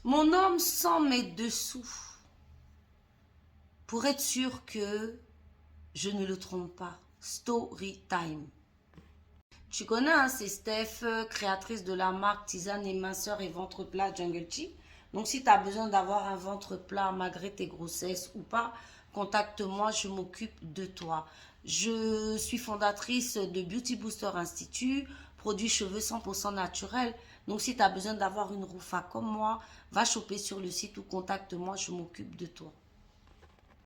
Mon homme s'en met dessous pour être sûr que je ne le trompe pas. Story time. Tu connais, hein, c'est Steph, créatrice de la marque tisane et minceur et ventre plat Jungle Tea. Donc, si tu as besoin d'avoir un ventre plat malgré tes grossesses ou pas, contacte-moi, je m'occupe de toi. Je suis fondatrice de Beauty Booster Institute, produit cheveux 100% naturels. Donc, si tu as besoin d'avoir une roufa comme moi, va choper sur le site ou contacte-moi, je m'occupe de toi.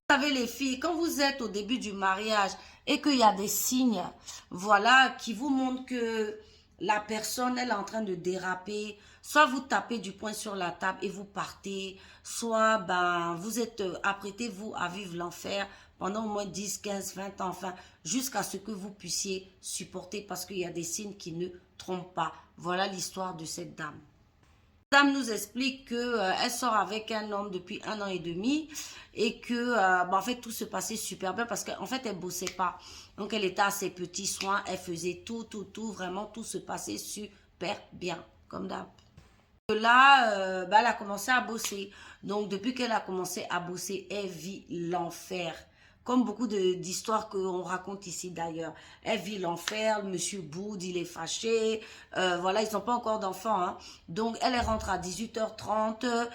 Vous savez les filles, quand vous êtes au début du mariage et qu'il y a des signes, voilà, qui vous montrent que la personne, elle est en train de déraper, soit vous tapez du poing sur la table et vous partez, soit ben, vous êtes apprêtez vous à vivre l'enfer pendant au moins 10, 15, 20 ans, enfin, jusqu'à ce que vous puissiez supporter parce qu'il y a des signes qui ne trompent pas. Voilà l'histoire de cette dame. Dame nous explique que elle sort avec un homme depuis 1 an et demi et que en fait tout se passait super bien parce qu'en fait elle bossait pas. Donc elle était à ses petits soins, elle faisait tout, vraiment tout se passait super bien comme d'hab. Là, elle a commencé à bosser. Donc, depuis qu'elle a commencé à bosser, elle vit l'enfer. Comme beaucoup d'histoires qu'on raconte ici d'ailleurs. Elle vit l'enfer, monsieur boude, il est fâché. Voilà, ils n'ont pas encore d'enfants. Hein. Donc, elle rentre à 18h30.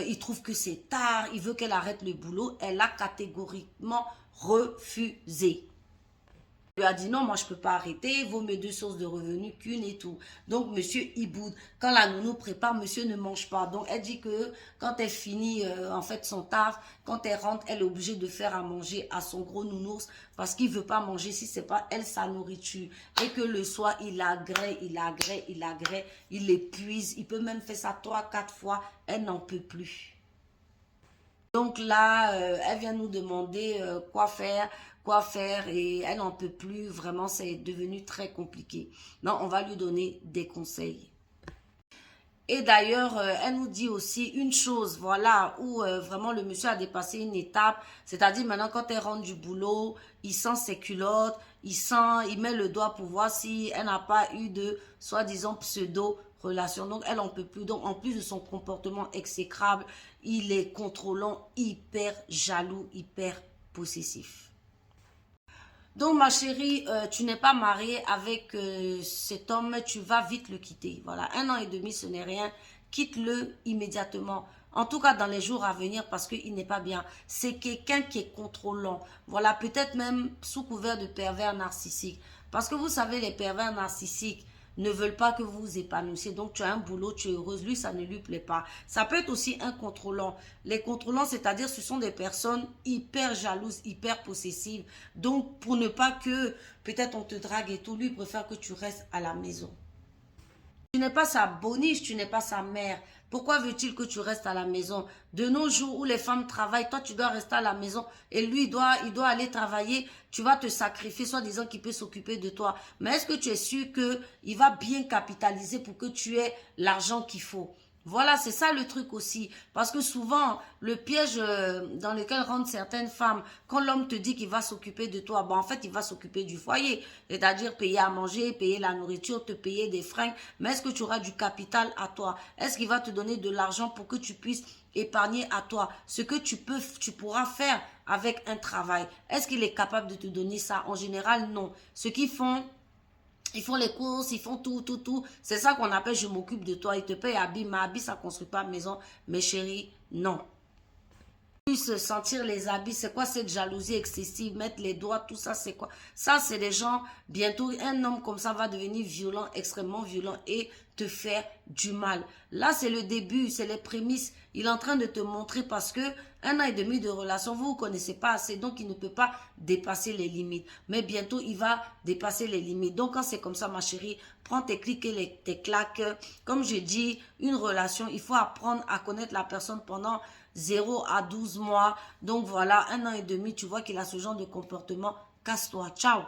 Il trouve que c'est tard. Il veut qu'elle arrête le boulot. Elle a catégoriquement refusé. Il lui a dit non, moi je peux pas arrêter, vaut mes deux sources de revenus qu'une et tout. Donc monsieur Iboud, quand la nounou prépare, monsieur ne mange pas. Donc elle dit que quand elle finit en fait son taf, quand elle rentre, elle est obligée de faire à manger à son gros nounours parce qu'il veut pas manger si c'est pas elle sa nourriture. Et que le soir, il agrée, il l'épuise, il peut même faire ça 3, 4 fois, elle n'en peut plus. Donc là, elle vient nous demander quoi faire et elle n'en peut plus. Vraiment, c'est devenu très compliqué. Non, on va lui donner des conseils. Et d'ailleurs, elle nous dit aussi une chose, voilà, où vraiment le monsieur a dépassé une étape. C'est-à-dire maintenant, quand elle rentre du boulot, il sent ses culottes, il met le doigt pour voir si elle n'a pas eu de, soi-disant, pseudo-relation. Donc, elle en peut plus. Donc, en plus de son comportement exécrable, il est contrôlant, hyper jaloux, hyper possessif. Donc, ma chérie, tu n'es pas mariée avec cet homme, tu vas vite le quitter. Voilà, 1 an et demi, ce n'est rien. Quitte-le immédiatement. En tout cas, dans les jours à venir, parce qu'il n'est pas bien. C'est quelqu'un qui est contrôlant. Voilà, peut-être même sous couvert de pervers narcissiques. Parce que vous savez, les pervers narcissiques ne veulent pas que vous vous épanouissiez. Donc, tu as un boulot, tu es heureuse. Lui, ça ne lui plaît pas. Ça peut être aussi un contrôlant. Les contrôlants, c'est-à-dire, ce sont des personnes hyper jalouses, hyper possessives. Donc, pour ne pas que, peut-être, on te drague et tout, lui, il préfère que tu restes à la maison. Tu n'es pas sa boniche, tu n'es pas sa mère. Pourquoi veut-il que tu restes à la maison? De nos jours où les femmes travaillent, toi tu dois rester à la maison et lui il doit aller travailler. Tu vas te sacrifier, soi disant qu'il peut s'occuper de toi. Mais est-ce que tu es sûr qu'il va bien capitaliser pour que tu aies l'argent qu'il faut? Voilà, c'est ça le truc aussi. Parce que souvent, le piège dans lequel rentrent certaines femmes, quand l'homme te dit qu'il va s'occuper de toi, en fait, il va s'occuper du foyer. C'est-à-dire payer à manger, payer la nourriture, te payer des fringues. Mais est-ce que tu auras du capital à toi? Est-ce qu'il va te donner de l'argent pour que tu puisses épargner à toi? Ce que tu pourras faire avec un travail. Est-ce qu'il est capable de te donner ça? En général, non. Ce qu'ils font, ils font les courses, ils font tout. C'est ça qu'on appelle je m'occupe de toi. Ils te payent habit, mais habit, ça ne construit pas maison. Mais chérie, non. Plus sentir les habits, c'est quoi cette jalousie excessive, mettre les doigts, tout ça, c'est quoi? Ça, c'est des gens, bientôt, un homme comme ça va devenir violent, extrêmement violent et te faire du mal. Là, c'est le début, c'est les prémices. Il est en train de te montrer parce que 1 an et demi de relation, vous ne connaissez pas assez, donc il ne peut pas dépasser les limites. Mais bientôt, il va dépasser les limites. Donc, quand c'est comme ça, ma chérie, prends tes clics et tes claques. Comme je dis, une relation, il faut apprendre à connaître la personne pendant 0 à 12 mois. Donc voilà, 1 an et demi, tu vois qu'il a ce genre de comportement. Casse-toi, ciao.